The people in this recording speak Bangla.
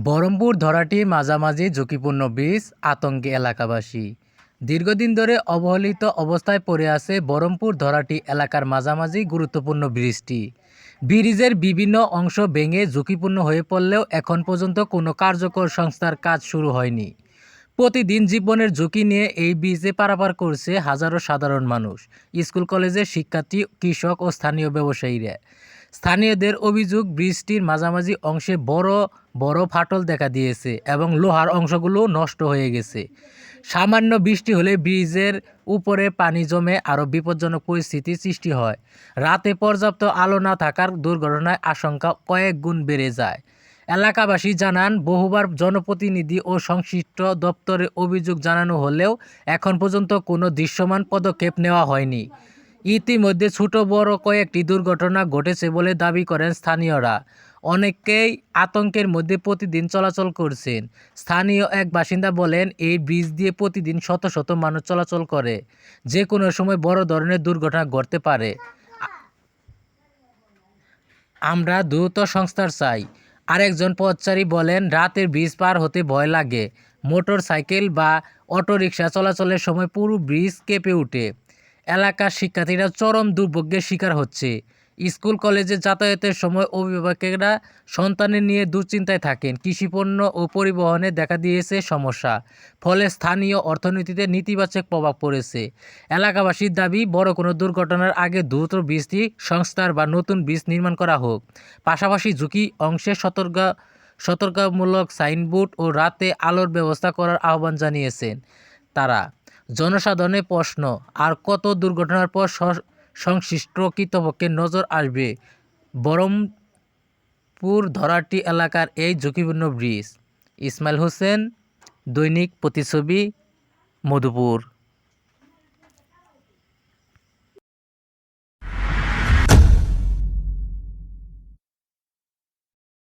বহরমপুর ধরাটির মাঝামাঝি ঝুঁকিপূর্ণ ব্রিজ, আতঙ্কে এলাকাবাসী। দীর্ঘদিন ধরে অবহেলিত অবস্থায় পড়ে আছে বহরমপুর ধরাটি এলাকার মাঝামাঝি গুরুত্বপূর্ণ ব্রিজটি। ব্রিজের বিভিন্ন অংশ ভেঙে ঝুঁকিপূর্ণ হয়ে পড়লেও এখন পর্যন্ত কোনো কার্যকর সংস্কার কাজ শুরু হয়নি। প্রতিদিন জীবনের ঝুঁকি নিয়ে এই ব্রিজে পারাপার করছে হাজারো সাধারণ মানুষ, স্কুল কলেজের শিক্ষার্থী, কৃষক ও স্থানীয় ব্যবসায়ীরা। স্থানীয়দের অভিযোগ, ব্রিজটির মাঝামাঝি অংশে বড় বড় ফাটল দেখা দিয়েছে এবং লোহার অংশগুলো নষ্ট হয়ে গেছে। সামান্য বৃষ্টি হলে ব্রিজের উপরে পানি জমে আরও বিপজ্জনক পরিস্থিতির সৃষ্টি হয়। রাতে পর্যাপ্ত আলো না থাকার দুর্ঘটনার আশঙ্কা কয়েক গুণ বেড়ে যায়। এলাকাবাসী জানান, বহুবার জনপ্রতিনিধি ও সংশ্লিষ্ট দপ্তরে অভিযোগ জানানো হলেও এখন পর্যন্ত কোনো দৃশ্যমান পদক্ষেপ নেওয়া হয়নি। ইতিমধ্যে ছোট বড় কয়েকটি দুর্ঘটনা ঘটেছে বলে দাবি করেন স্থানীয়রা। অনেকেই আতঙ্কের মধ্যে প্রতিদিন চলাচল করছেন। স্থানীয় এক বাসিন্দা বলেন, এই ব্রিজ দিয়ে প্রতিদিন শত শত মানুষ চলাচল করে, যে কোনো সময় বড় ধরনের দুর্ঘটনা ঘটতে পারে। আমরা দ্রুত সংস্কার চাই। আরেকজন পথচারী বলেন, রাতের ব্রিজ পার হতে ভয় লাগে। মোটর সাইকেল বা অটোরিকশা চলাচলের সময় পুরো ব্রিজ কেঁপে ওঠে। এলাকার শিক্ষার্থীরা চরম দুর্ভোগের শিকার হচ্ছে। স্কুল কলেজে যাতায়াতের সময় অভিভাবকেরা সন্তানের নিয়ে দুশ্চিন্তায় থাকেন। কৃষিপণ্য ও পরিবহনে দেখা দিয়েছে সমস্যা, ফলে স্থানীয় অর্থনীতিতে নেতিবাচক প্রভাব পড়েছে। এলাকাবাসীর দাবি, বড় কোনো দুর্ঘটনার আগে দ্রুত ব্রিজটি সংস্কার বা নতুন ব্রিজ নির্মাণ করা হোক। পাশাপাশি ঝুঁকি অংশে সতর্কমূলক সাইনবোর্ড ও রাতে আলোর ব্যবস্থা করার আহ্বান জানিয়েছেন তারা। জনসাধারণের প্রশ্ন, আর কত দুর্ঘটনার পর সংশ্লিষ্ট কর্তৃপক্ষের নজর আসবে বহরমপুর ধরাটি এলাকার এই ঝুঁকিপূর্ণ ব্রিজ? ইসমাইল হোসেন, দৈনিক প্রতিচ্ছবি, মধুপুর।